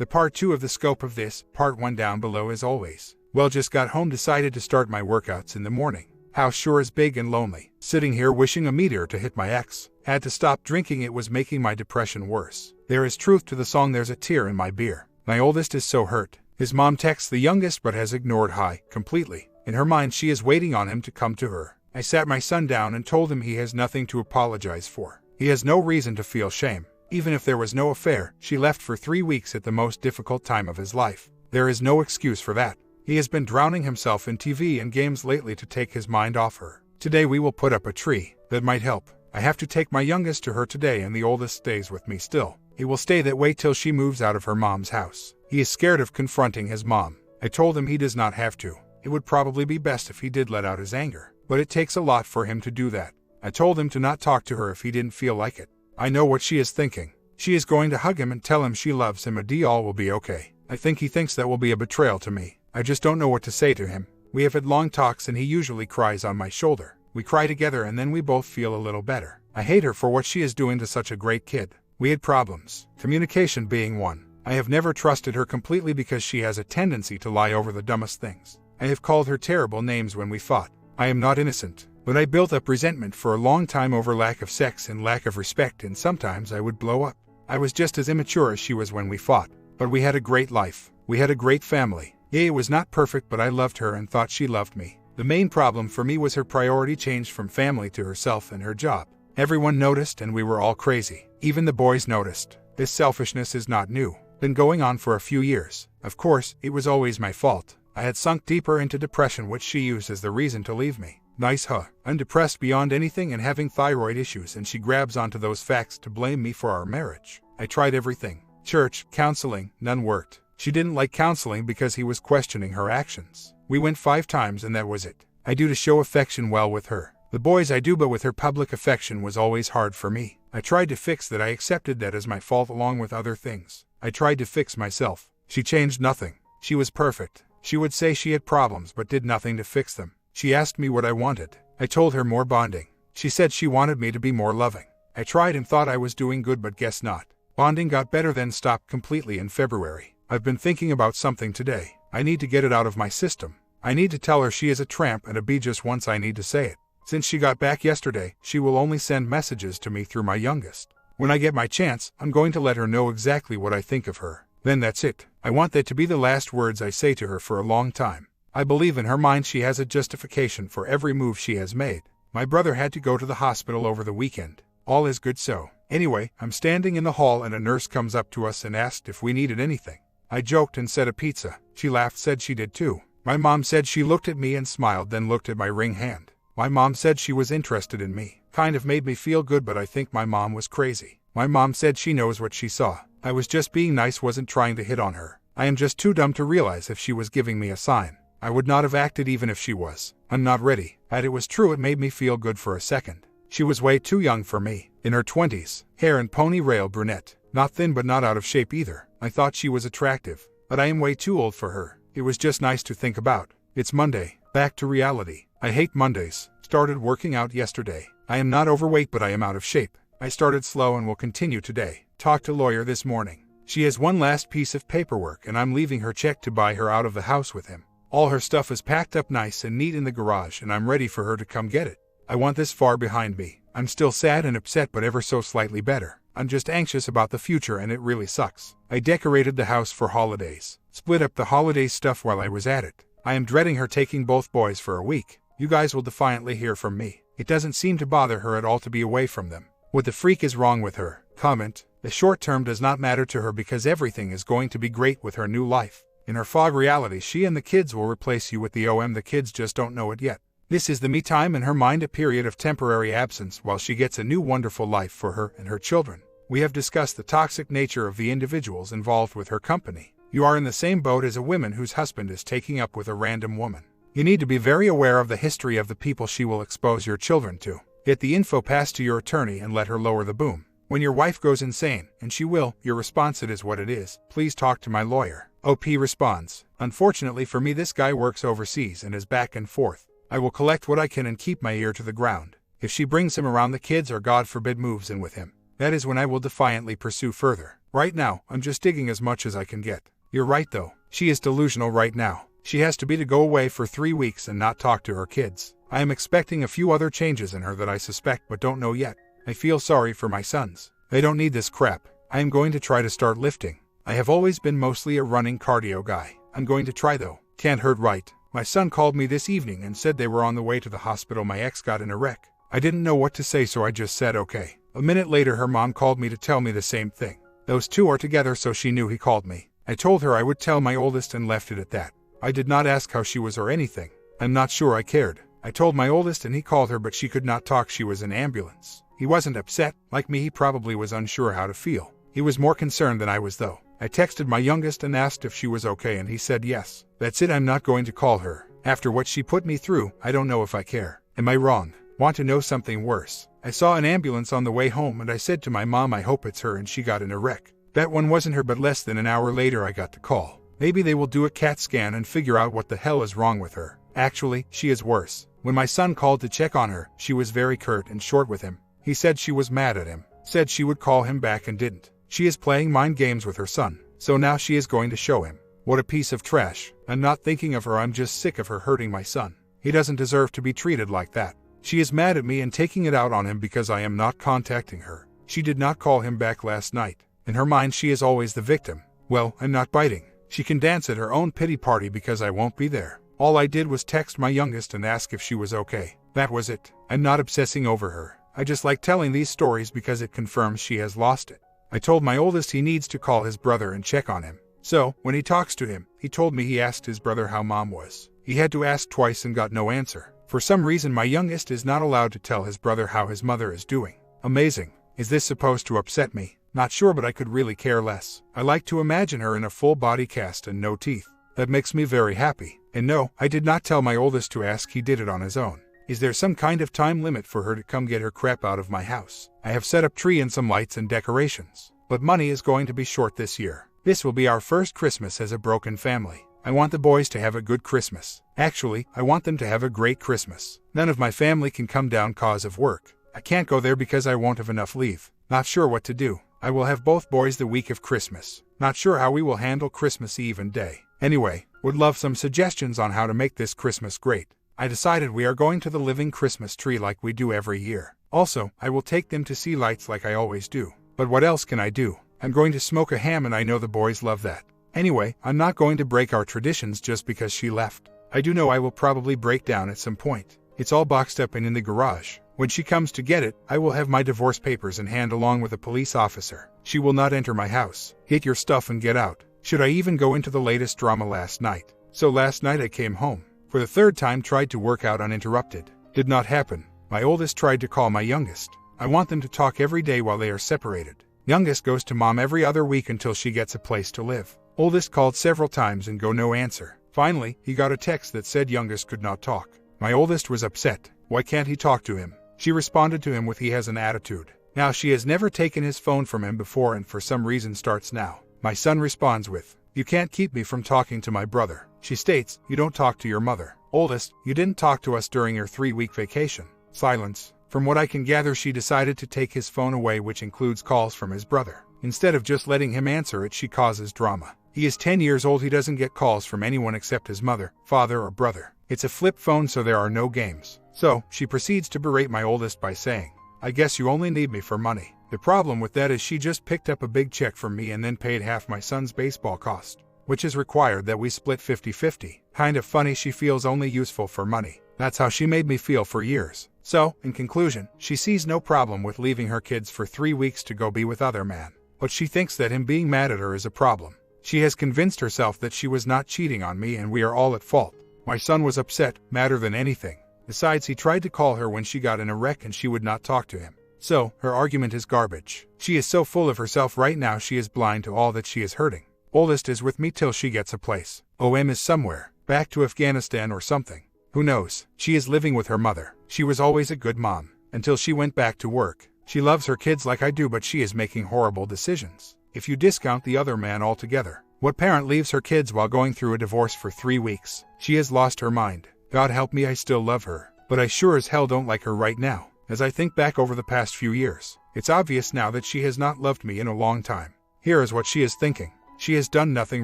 The part 2 of the scope of this, part 1 down below as always. Well, just got home, decided to start my workouts in the morning. House sure is big and lonely. Sitting here wishing a meteor to hit my ex. Had to stop drinking, it was making my depression worse. There is truth to the song There's a Tear in My Beer. My oldest is so hurt. His mom texts the youngest but has ignored Hi completely. In her mind she is waiting on him to come to her. I sat my son down and told him he has nothing to apologize for. He has no reason to feel shame. Even if there was no affair, she left for 3 weeks at the most difficult time of his life. There is no excuse for that. He has been drowning himself in TV and games lately to take his mind off her. Today we will put up a tree. That might help. I have to take my youngest to her today and the oldest stays with me still. He will stay that way till she moves out of her mom's house. He is scared of confronting his mom. I told him he does not have to. It would probably be best if he did let out his anger. But it takes a lot for him to do that. I told him to not talk to her if he didn't feel like it. I know what she is thinking. She is going to hug him and tell him she loves him. All will be okay. I think he thinks that will be a betrayal to me. I just don't know what to say to him. We have had long talks and he usually cries on my shoulder. We cry together and then we both feel a little better. I hate her for what she is doing to such a great kid. We had problems, communication being one. I have never trusted her completely because she has a tendency to lie over the dumbest things. I have called her terrible names when we fought. I am not innocent, but I built up resentment for a long time over lack of sex and lack of respect, and sometimes I would blow up. I was just as immature as she was when we fought, but we had a great life. We had a great family. Yeah, it was not perfect, but I loved her and thought she loved me. The main problem for me was her priority changed from family to herself and her job. Everyone noticed and we were all crazy. Even the boys noticed. This selfishness is not new. Been going on for a few years. Of course, it was always my fault. I had sunk deeper into depression, which she used as the reason to leave me. Nice huh? I'm depressed beyond anything and having thyroid issues, and she grabs onto those facts to blame me for our marriage. I tried everything. Church, counseling, none worked. She didn't like counseling because he was questioning her actions. We went 5 times and that was it. I do to show affection well with her. The boys I do, but with her public affection was always hard for me. I tried to fix that. I accepted that as my fault along with other things. I tried to fix myself. She changed nothing. She was perfect. She would say she had problems but did nothing to fix them. She asked me what I wanted. I told her more bonding. She said she wanted me to be more loving. I tried and thought I was doing good, but guess not. Bonding got better then stopped completely in February. I've been thinking about something today. I need to get it out of my system. I need to tell her she is a tramp and a bee just once. I need to say it. Since she got back yesterday, she will only send messages to me through my youngest. When I get my chance, I'm going to let her know exactly what I think of her. Then that's it. I want that to be the last words I say to her for a long time. I believe in her mind she has a justification for every move she has made. My brother had to go to the hospital over the weekend. All is good so. Anyway, I'm standing in the hall and a nurse comes up to us and asked if we needed anything. I joked and said a pizza. She laughed, said she did too. My mom said she looked at me and smiled, then looked at my ring hand. My mom said she was interested in me. Kind of made me feel good, but I think my mom was crazy. My mom said she knows what she saw. I was just being nice, wasn't trying to hit on her. I am just too dumb to realize if she was giving me a sign. I would not have acted even if she was. I'm not ready. Had it was true, it made me feel good for a second. She was way too young for me. In her 20s. Hair and ponytail brunette. Not thin but not out of shape either. I thought she was attractive. But I am way too old for her. It was just nice to think about. It's Monday. Back to reality. I hate Mondays. Started working out yesterday. I am not overweight but I am out of shape. I started slow and will continue today. Talked to lawyer this morning. She has one last piece of paperwork and I'm leaving her check to buy her out of the house with him. All her stuff is packed up nice and neat in the garage and I'm ready for her to come get it. I want this far behind me. I'm still sad and upset but ever so slightly better. I'm just anxious about the future and it really sucks. I decorated the house for holidays. Split up the holiday stuff while I was at it. I am dreading her taking both boys for a week. You guys will defiantly hear from me. It doesn't seem to bother her at all to be away from them. What the freak is wrong with her? Comment. The short term does not matter to her because everything is going to be great with her new life. In her fog reality, she and the kids will replace you with the OM. The kids just don't know it yet. This is the me time in her mind, a period of temporary absence while she gets a new wonderful life for her and her children. We have discussed the toxic nature of the individuals involved with her company. You are in the same boat as a woman whose husband is taking up with a random woman. You need to be very aware of the history of the people she will expose your children to. Get the info passed to your attorney and let her lower the boom. When your wife goes insane, and she will, your response, it is what it is. Please talk to my lawyer. OP responds. Unfortunately for me, this guy works overseas and is back and forth. I will collect what I can and keep my ear to the ground. If she brings him around the kids or God forbid moves in with him, that is when I will defiantly pursue further. Right now, I'm just digging as much as I can get. You're right though. She is delusional right now. She has to be to go away for 3 weeks and not talk to her kids. I am expecting a few other changes in her that I suspect but don't know yet. I feel sorry for my sons. They don't need this crap. I am going to try to start lifting. I have always been mostly a running cardio guy. I'm going to try though. Can't hurt, right? My son called me this evening and said they were on the way to the hospital. My ex got in a wreck. I didn't know what to say, so I just said okay. A minute later her mom called me to tell me the same thing. Those two are together, so she knew he called me. I told her I would tell my oldest and left it at that. I did not ask how she was or anything. I'm not sure I cared. I told my oldest and he called her, but she could not talk. She was in ambulance. He wasn't upset. Like me, he probably was unsure how to feel. He was more concerned than I was though. I texted my youngest and asked if she was okay and he said yes. That's it, I'm not going to call her. After what she put me through, I don't know if I care. Am I wrong? Want to know something worse? I saw an ambulance on the way home and I said to my mom I hope it's her, and she got in a wreck. That one wasn't her, but less than an hour later I got the call. Maybe they will do a CAT scan and figure out what the hell is wrong with her. Actually, she is worse. When my son called to check on her, she was very curt and short with him. He said she was mad at him. Said she would call him back and didn't. She is playing mind games with her son. So now she is going to show him. What a piece of trash. I'm not thinking of her, I'm just sick of her hurting my son. He doesn't deserve to be treated like that. She is mad at me and taking it out on him because I am not contacting her. She did not call him back last night. In her mind she is always the victim. Well, I'm not biting. She can dance at her own pity party because I won't be there. All I did was text my youngest and ask if she was okay. That was it. I'm not obsessing over her. I just like telling these stories because it confirms she has lost it. I told my oldest he needs to call his brother and check on him. So, when he talks to him, he told me he asked his brother how mom was. He had to ask twice and got no answer. For some reason my youngest is not allowed to tell his brother how his mother is doing. Amazing. Is this supposed to upset me? Not sure, but I could really care less. I like to imagine her in a full body cast and no teeth. That makes me very happy. And no, I did not tell my oldest to ask, he did it on his own. Is there some kind of time limit for her to come get her crap out of my house? I have set up tree and some lights and decorations. But money is going to be short this year. This will be our first Christmas as a broken family. I want the boys to have a good Christmas. Actually, I want them to have a great Christmas. None of my family can come down cause of work. I can't go there because I won't have enough leave. Not sure what to do. I will have both boys the week of Christmas. Not sure how we will handle Christmas Eve and day. Anyway, would love some suggestions on how to make this Christmas great. I decided we are going to the living Christmas tree like we do every year. Also, I will take them to see lights like I always do. But what else can I do? I'm going to smoke a ham and I know the boys love that. Anyway, I'm not going to break our traditions just because she left. I do know I will probably break down at some point. It's all boxed up and in the garage. When she comes to get it, I will have my divorce papers in hand along with a police officer. She will not enter my house. Get your stuff and get out. Should I even go into the latest drama last night? So last night I came home. For the third time tried to work out uninterrupted. Did not happen. My oldest tried to call my youngest. I want them to talk every day while they are separated. Youngest goes to mom every other week until she gets a place to live. Oldest called several times and go no answer. Finally, he got a text that said youngest could not talk. My oldest was upset. Why can't he talk to him? She responded to him with he has an attitude. Now she has never taken his phone from him before and for some reason starts now. My son responds with, you can't keep me from talking to my brother. She states, you don't talk to your mother. Oldest, you didn't talk to us during your 3-week vacation. Silence. From what I can gather, she decided to take his phone away, which includes calls from his brother. Instead of just letting him answer it, she causes drama. He is 10 years old, he doesn't get calls from anyone except his mother, father, or brother. It's a flip phone, so there are no games. So, she proceeds to berate my oldest by saying, I guess you only need me for money. The problem with that is she just picked up a big check from me and then paid half my son's baseball cost, which is required that we split 50-50. Kind of funny, she feels only useful for money. That's how she made me feel for years. So, in conclusion, she sees no problem with leaving her kids for 3 weeks to go be with other man. But she thinks that him being mad at her is a problem. She has convinced herself that she was not cheating on me and we are all at fault. My son was upset, madder than anything. Besides, he tried to call her when she got in a wreck and she would not talk to him. So, her argument is garbage. She is so full of herself right now she is blind to all that she is hurting. Oldest is with me till she gets a place. OM is somewhere, back to Afghanistan or something. Who knows? She is living with her mother. She was always a good mom, until she went back to work. She loves her kids like I do, but she is making horrible decisions. If you discount the other man altogether, what parent leaves her kids while going through a divorce for 3 weeks? She has lost her mind. God help me, I still love her, but I sure as hell don't like her right now. As I think back over the past few years, it's obvious now that she has not loved me in a long time. Here is what she is thinking. She has done nothing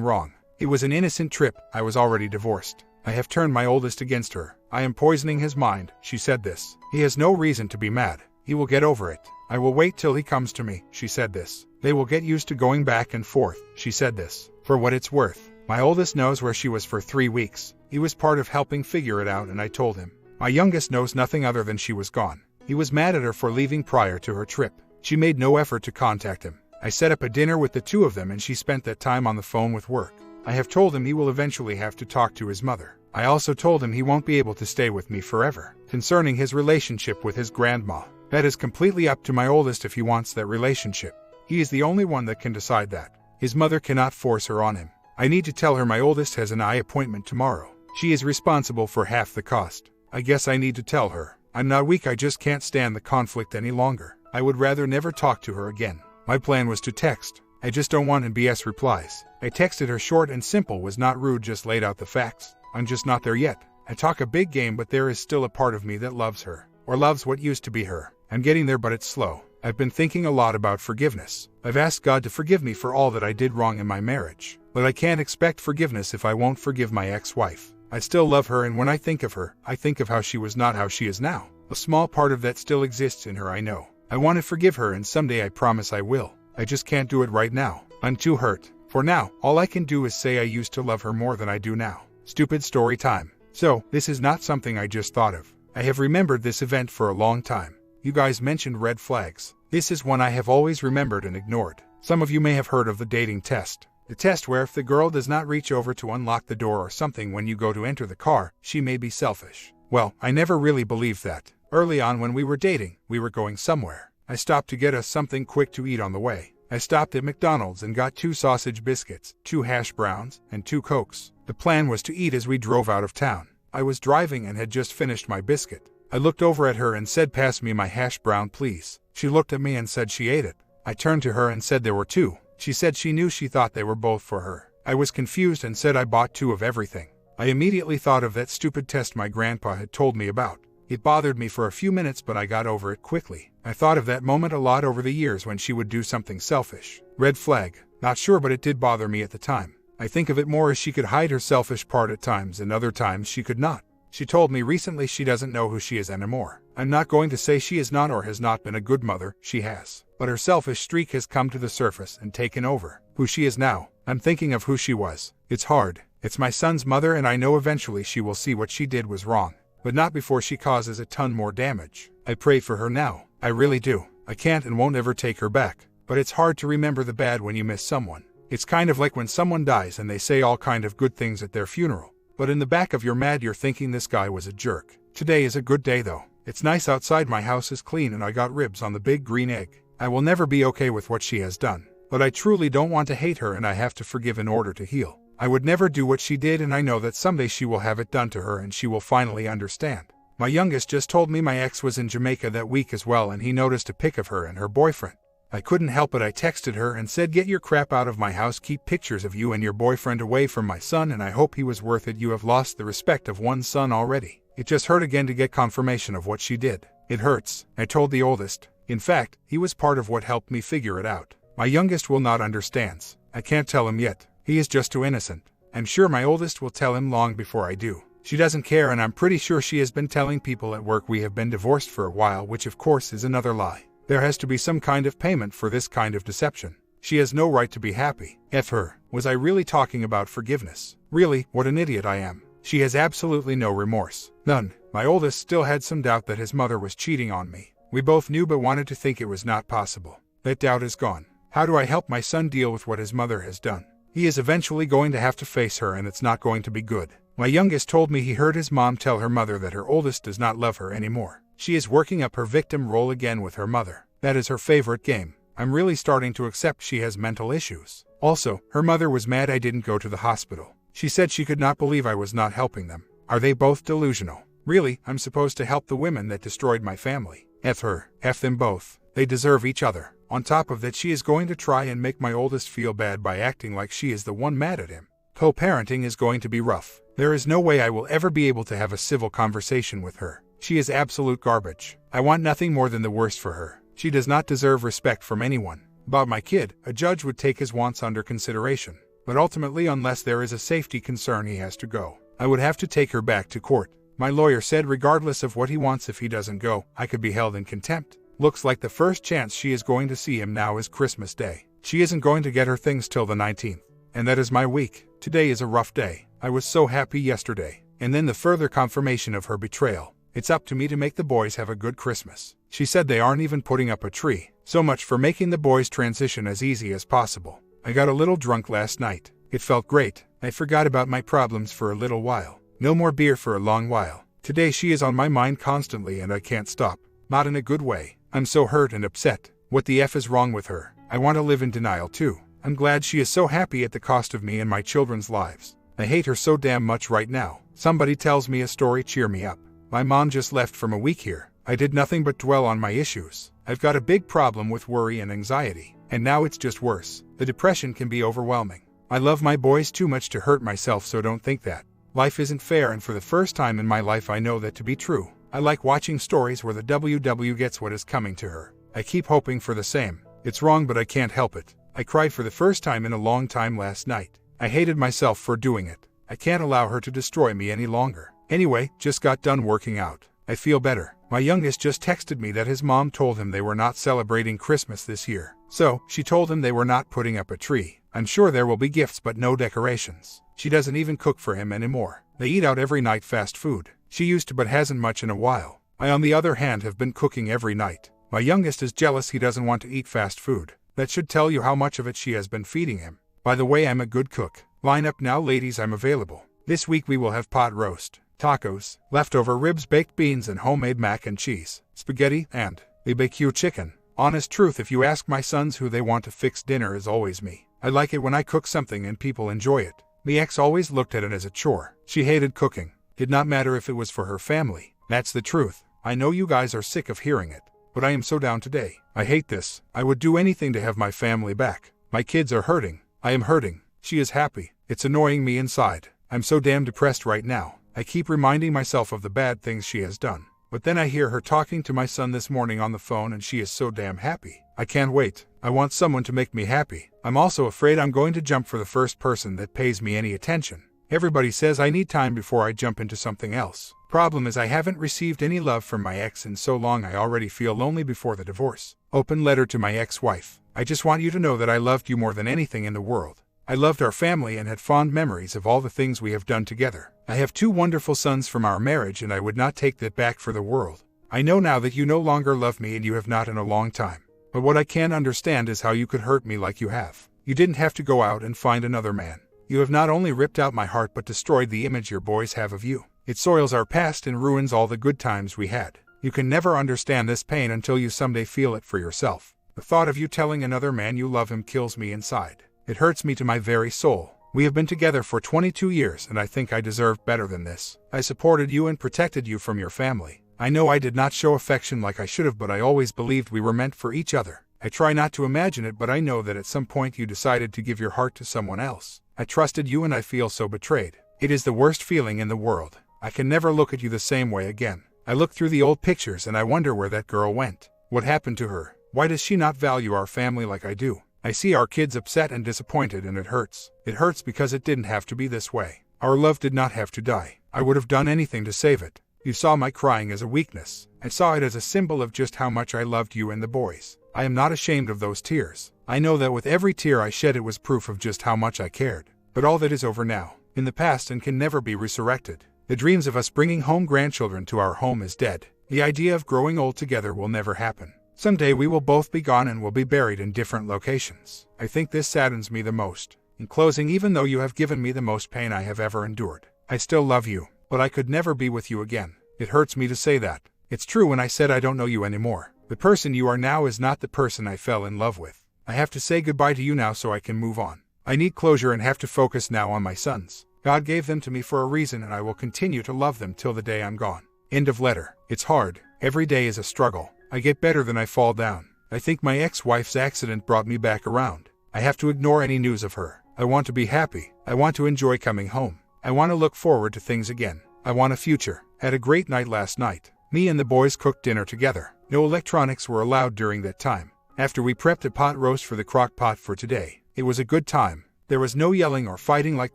wrong. It was an innocent trip. I was already divorced. I have turned my oldest against her. I am poisoning his mind. She said this. He has no reason to be mad. He will get over it. I will wait till he comes to me. She said this. They will get used to going back and forth. She said this. For what it's worth, my oldest knows where she was for 3 weeks. He was part of helping figure it out, and I told him. My youngest knows nothing other than she was gone. He was mad at her for leaving prior to her trip. She made no effort to contact him. I set up a dinner with the two of them, and she spent that time on the phone with work. I have told him he will eventually have to talk to his mother. I also told him he won't be able to stay with me forever. Concerning his relationship with his grandma, that is completely up to my oldest if he wants that relationship. He is the only one that can decide that. His mother cannot force her on him. I need to tell her my oldest has an eye appointment tomorrow. She is responsible for half the cost. I guess I need to tell her. I'm not weak, I just can't stand the conflict any longer. I would rather never talk to her again. My plan was to text. I just don't want BS replies. I texted her short and simple, was not rude, just laid out the facts. I'm just not there yet. I talk a big game, but there is still a part of me that loves her, or loves what used to be her. I'm getting there, but it's slow. I've been thinking a lot about forgiveness. I've asked God to forgive me for all that I did wrong in my marriage, but I can't expect forgiveness if I won't forgive my ex-wife. I still love her, and when I think of her, I think of how she was, not how she is now. A small part of that still exists in her, I know. I want to forgive her, and someday I promise I will. I just can't do it right now. I'm too hurt. For now, all I can do is say I used to love her more than I do now. Stupid story time. So, this is not something I just thought of. I have remembered this event for a long time. You guys mentioned red flags. This is one I have always remembered and ignored. Some of you may have heard of the dating test. The test where if the girl does not reach over to unlock the door or something when you go to enter the car, she may be selfish. Well, I never really believed that. Early on when we were dating, we were going somewhere. I stopped to get us something quick to eat on the way. I stopped at McDonald's and got 2 sausage biscuits, 2 hash browns, and 2 Cokes. The plan was to eat as we drove out of town. I was driving and had just finished my biscuit. I looked over at her and said, "Pass me my hash brown, please." She looked at me and said she ate it. I turned to her and said there were 2. She said she knew, she thought they were both for her. I was confused and said I bought 2 of everything. I immediately thought of that stupid test my grandpa had told me about. It bothered me for a few minutes, but I got over it quickly. I thought of that moment a lot over the years when she would do something selfish. Red flag. Not sure, but it did bother me at the time. I think of it more as she could hide her selfish part at times, and other times she could not. She told me recently she doesn't know who she is anymore. I'm not going to say she is not or has not been a good mother, she has. But her selfish streak has come to the surface and taken over. Who she is now. I'm thinking of who she was. It's hard. It's my son's mother, and I know eventually she will see what she did was wrong. But not before she causes a ton more damage. I pray for her now. I really do. I can't and won't ever take her back. But it's hard to remember the bad when you miss someone. It's kind of like when someone dies and they say all kind of good things at their funeral. But in the back of your mind you're thinking this guy was a jerk. Today is a good day though. It's nice outside, my house is clean, and I got ribs on the big green egg. I will never be okay with what she has done. But I truly don't want to hate her, and I have to forgive in order to heal. I would never do what she did, and I know that someday she will have it done to her and she will finally understand. My youngest just told me my ex was in Jamaica that week as well, and he noticed a pic of her and her boyfriend. I couldn't help it. I texted her and said, "Get your crap out of my house, keep pictures of you and your boyfriend away from my son, and I hope he was worth it. You have lost the respect of one son already." It just hurt again to get confirmation of what she did. It hurts. I told the oldest. In fact, he was part of what helped me figure it out. My youngest will not understand. I can't tell him yet. He is just too innocent. I'm sure my oldest will tell him long before I do. She doesn't care, and I'm pretty sure she has been telling people at work we have been divorced for a while, which of course is another lie. There has to be some kind of payment for this kind of deception. She has no right to be happy. F her. Was I really talking about forgiveness? Really, what an idiot I am. She has absolutely no remorse. None. My oldest still had some doubt that his mother was cheating on me. We both knew but wanted to think it was not possible. That doubt is gone. How do I help my son deal with what his mother has done? He is eventually going to have to face her, and it's not going to be good. My youngest told me he heard his mom tell her mother that her oldest does not love her anymore. She is working up her victim role again with her mother. That is her favorite game. I'm really starting to accept she has mental issues. Also, her mother was mad I didn't go to the hospital. She said she could not believe I was not helping them. Are they both delusional? Really, I'm supposed to help the women that destroyed my family. F her. F them both. They deserve each other. On top of that, she is going to try and make my oldest feel bad by acting like she is the one mad at him. Co-parenting is going to be rough. There is no way I will ever be able to have a civil conversation with her. She is absolute garbage. I want nothing more than the worst for her. She does not deserve respect from anyone. About my kid, a judge would take his wants under consideration. But ultimately, unless there is a safety concern, he has to go. I would have to take her back to court. My lawyer said regardless of what he wants, if he doesn't go, I could be held in contempt. Looks like the first chance she is going to see him now is Christmas Day. She isn't going to get her things till the 19th. And that is my week. Today is a rough day. I was so happy yesterday. And then the further confirmation of her betrayal. It's up to me to make the boys have a good Christmas. She said they aren't even putting up a tree. So much for making the boys' transition as easy as possible. I got a little drunk last night. It felt great. I forgot about my problems for a little while. No more beer for a long while. Today she is on my mind constantly and I can't stop. Not in a good way. I'm so hurt and upset. What the F is wrong with her? I want to live in denial too. I'm glad she is so happy at the cost of me and my children's lives. I hate her so damn much right now. Somebody tells me a story, cheer me up. My mom just left from a week here. I did nothing but dwell on my issues. I've got a big problem with worry and anxiety. And now it's just worse. The depression can be overwhelming. I love my boys too much to hurt myself, so don't think that. Life isn't fair, and for the first time in my life I know that to be true. I like watching stories where the WW gets what is coming to her. I keep hoping for the same. It's wrong, but I can't help it. I cried for the first time in a long time last night. I hated myself for doing it. I can't allow her to destroy me any longer. Anyway, just got done working out. I feel better. My youngest just texted me that his mom told him they were not celebrating Christmas this year. So, she told him they were not putting up a tree. I'm sure there will be gifts but no decorations. She doesn't even cook for him anymore. They eat out every night, fast food. She used to but hasn't much in a while. I on the other hand have been cooking every night. My youngest is jealous he doesn't want to eat fast food. That should tell you how much of it she has been feeding him. By the way, I'm a good cook. Line up now ladies, I'm available. This week we will have pot roast, tacos, leftover ribs, baked beans and homemade mac and cheese, spaghetti, and BBQ chicken. Honest truth, if you ask my sons who they want to fix dinner, is always me. I like it when I cook something and people enjoy it. The ex always looked at it as a chore. She hated cooking. Did not matter if it was for her family. That's the truth. I know you guys are sick of hearing it. But I am so down today. I hate this. I would do anything to have my family back. My kids are hurting. I am hurting. She is happy. It's annoying me inside. I'm so damn depressed right now. I keep reminding myself of the bad things she has done. But then I hear her talking to my son this morning on the phone and she is so damn happy. I can't wait. I want someone to make me happy. I'm also afraid I'm going to jump for the first person that pays me any attention. Everybody says I need time before I jump into something else. Problem is I haven't received any love from my ex in so long I already feel lonely before the divorce. Open letter to my ex-wife. I just want you to know that I loved you more than anything in the world. I loved our family and had fond memories of all the things we have done together. I have 2 wonderful sons from our marriage and I would not take that back for the world. I know now that you no longer love me and you have not in a long time. But what I can't understand is how you could hurt me like you have. You didn't have to go out and find another man. You have not only ripped out my heart but destroyed the image your boys have of you. It soils our past and ruins all the good times we had. You can never understand this pain until you someday feel it for yourself. The thought of you telling another man you love him kills me inside. It hurts me to my very soul. We have been together for 22 years and I think I deserved better than this. I supported you and protected you from your family. I know I did not show affection like I should have, but I always believed we were meant for each other. I try not to imagine it, but I know that at some point you decided to give your heart to someone else. I trusted you and I feel so betrayed. It is the worst feeling in the world. I can never look at you the same way again. I look through the old pictures and I wonder where that girl went. What happened to her? Why does she not value our family like I do? I see our kids upset and disappointed and it hurts. It hurts because it didn't have to be this way. Our love did not have to die. I would have done anything to save it. You saw my crying as a weakness. I saw it as a symbol of just how much I loved you and the boys. I am not ashamed of those tears. I know that with every tear I shed it was proof of just how much I cared. But all that is over now, in the past, and can never be resurrected. The dreams of us bringing home grandchildren to our home is dead. The idea of growing old together will never happen. Someday we will both be gone and will be buried in different locations. I think this saddens me the most. In closing, even though you have given me the most pain I have ever endured, I still love you, but I could never be with you again. It hurts me to say that. It's true when I said I don't know you anymore. The person you are now is not the person I fell in love with. I have to say goodbye to you now so I can move on. I need closure and have to focus now on my sons. God gave them to me for a reason and I will continue to love them till the day I'm gone. End of letter. It's hard. Every day is a struggle. I get better than I fall down. I think my ex-wife's accident brought me back around. I have to ignore any news of her. I want to be happy. I want to enjoy coming home. I want to look forward to things again. I want a future. Had a great night last night. Me and the boys cooked dinner together. No electronics were allowed during that time. After we prepped a pot roast for the crock pot for today, it was a good time. There was no yelling or fighting like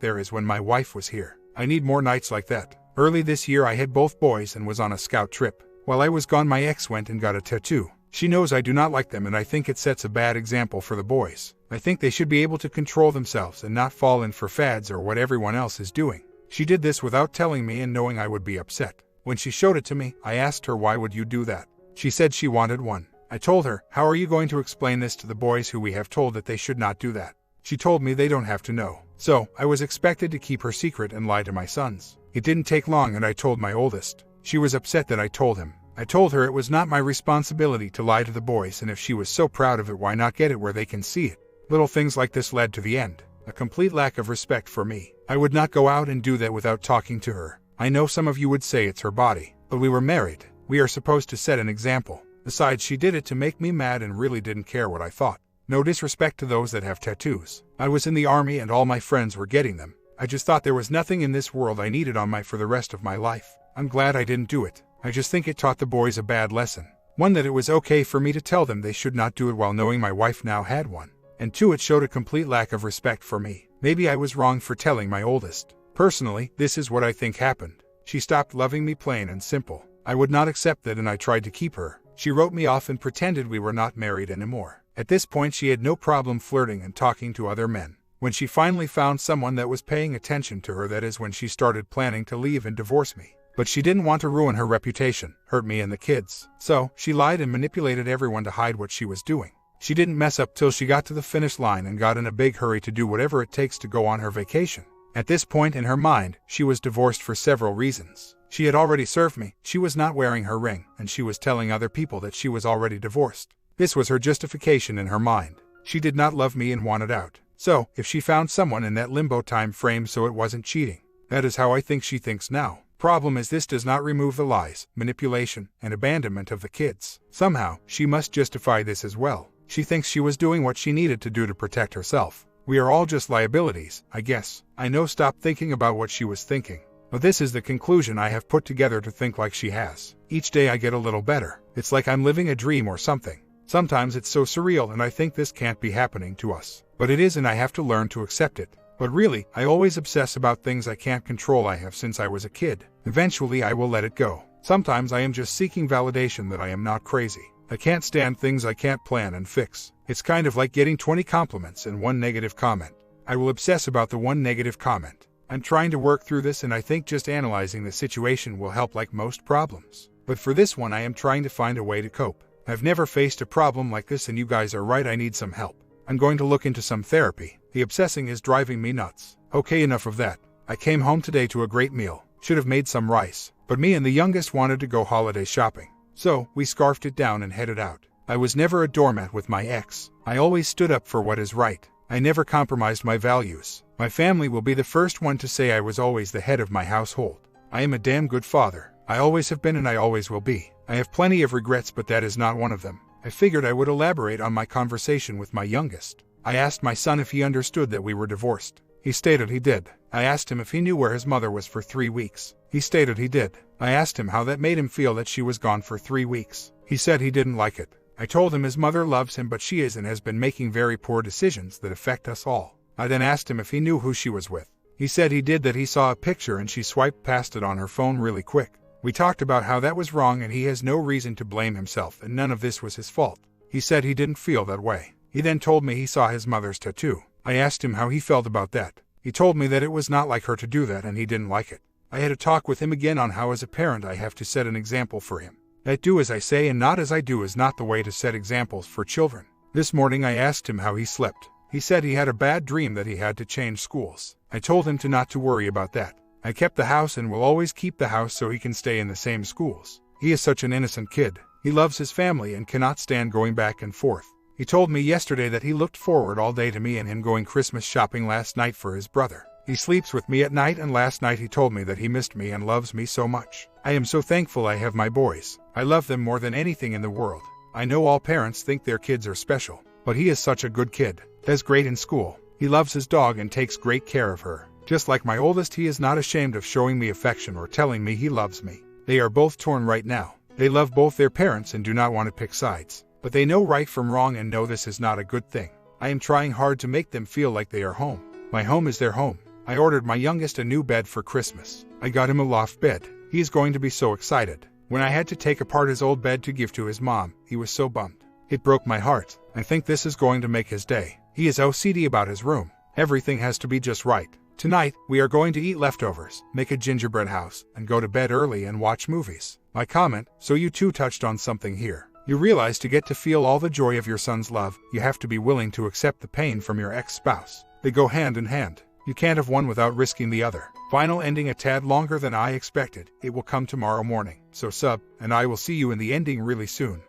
there is when my wife was here. I need more nights like that. Early this year I had both boys and was on a scout trip. While I was gone, my ex went and got a tattoo. She knows I do not like them, and I think it sets a bad example for the boys. I think they should be able to control themselves and not fall in for fads or what everyone else is doing. She did this without telling me and knowing I would be upset. When she showed it to me, I asked her, why would you do that? She said she wanted one. I told her, how are you going to explain this to the boys who we have told that they should not do that? She told me they don't have to know. So, I was expected to keep her secret and lie to my sons. It didn't take long and I told my oldest. She was upset that I told him. I told her it was not my responsibility to lie to the boys, and if she was so proud of it, why not get it where they can see it? Little things like this led to the end. A complete lack of respect for me. I would not go out and do that without talking to her. I know some of you would say it's her body, but we were married. We are supposed to set an example. Besides, she did it to make me mad and really didn't care what I thought. No disrespect to those that have tattoos. I was in the army and all my friends were getting them. I just thought there was nothing in this world I needed on my for the rest of my life. I'm glad I didn't do it. I just think it taught the boys a bad lesson. One, that it was okay for me to tell them they should not do it while knowing my wife now had one. And two, it showed a complete lack of respect for me. Maybe I was wrong for telling my oldest. Personally, this is what I think happened. She stopped loving me, plain and simple. I would not accept that and I tried to keep her. She wrote me off and pretended we were not married anymore. At this point she had no problem flirting and talking to other men. When she finally found someone that was paying attention to her, that is when she started planning to leave and divorce me. But she didn't want to ruin her reputation, hurt me and the kids. So, she lied and manipulated everyone to hide what she was doing. She didn't mess up till she got to the finish line and got in a big hurry to do whatever it takes to go on her vacation. At this point in her mind, she was divorced for several reasons. She had already served me, she was not wearing her ring, and she was telling other people that she was already divorced. This was her justification in her mind. She did not love me and wanted out. So, if she found someone in that limbo time frame, so it wasn't cheating. That is how I think she thinks now. Problem is, this does not remove the lies, manipulation, and abandonment of the kids. Somehow, she must justify this as well. She thinks she was doing what she needed to do to protect herself. We are all just liabilities, I guess. I know, stop thinking about what she was thinking. But this is the conclusion I have put together to think like she has. Each day I get a little better. It's like I'm living a dream or something. Sometimes it's so surreal and I think this can't be happening to us. But it is, and I have to learn to accept it. But really, I always obsess about things I can't control. I have since I was a kid. Eventually I will let it go. Sometimes I am just seeking validation that I am not crazy. I can't stand things I can't plan and fix. It's kind of like getting 20 compliments and one negative comment. I will obsess about the one negative comment. I'm trying to work through this, and I think just analyzing the situation will help, like most problems. But for this one I am trying to find a way to cope. I've never faced a problem like this, and you guys are right, I need some help. I'm going to look into some therapy. The obsessing is driving me nuts. Okay, enough of that. I came home today to a great meal. Should have made some rice. But me and the youngest wanted to go holiday shopping. So, we scarfed it down and headed out. I was never a doormat with my ex. I always stood up for what is right. I never compromised my values. My family will be the first one to say I was always the head of my household. I am a damn good father. I always have been and I always will be. I have plenty of regrets, but that is not one of them. I figured I would elaborate on my conversation with my youngest. I asked my son if he understood that we were divorced. He stated he did. I asked him if he knew where his mother was for 3 weeks. He stated he did. I asked him how that made him feel that she was gone for 3 weeks. He said he didn't like it. I told him his mother loves him, but she is and has been making very poor decisions that affect us all. I then asked him if he knew who she was with. He said he did, that he saw a picture and she swiped past it on her phone really quick. We talked about how that was wrong and he has no reason to blame himself and none of this was his fault. He said he didn't feel that way. He then told me he saw his mother's tattoo. I asked him how he felt about that. He told me that it was not like her to do that and he didn't like it. I had a talk with him again on how as a parent I have to set an example for him. That do as I say and not as I do is not the way to set examples for children. This morning I asked him how he slept. He said he had a bad dream that he had to change schools. I told him not to worry about that. I kept the house and will always keep the house so he can stay in the same schools. He is such an innocent kid. He loves his family and cannot stand going back and forth. He told me yesterday that he looked forward all day to me and him going Christmas shopping last night for his brother. He sleeps with me at night and last night he told me that he missed me and loves me so much. I am so thankful I have my boys. I love them more than anything in the world. I know all parents think their kids are special, but he is such a good kid. Does great in school. He loves his dog and takes great care of her. Just like my oldest, he is not ashamed of showing me affection or telling me he loves me. They are both torn right now. They love both their parents and do not want to pick sides. but they know right from wrong and know this is not a good thing. I am trying hard to make them feel like they are home. My home is their home. I ordered my youngest a new bed for Christmas. I got him a loft bed. He is going to be so excited. When I had to take apart his old bed to give to his mom, he was so bummed. It broke my heart. I think this is going to make his day. He is OCD about his room. Everything has to be just right. Tonight, we are going to eat leftovers, make a gingerbread house, and go to bed early and watch movies. My comment, so you too touched on something here. You realize to get to feel all the joy of your son's love, you have to be willing to accept the pain from your ex-spouse. They go hand in hand. You can't have one without risking the other. Final ending a tad longer than I expected. It will come tomorrow morning. So sub, and I will see you in the ending really soon.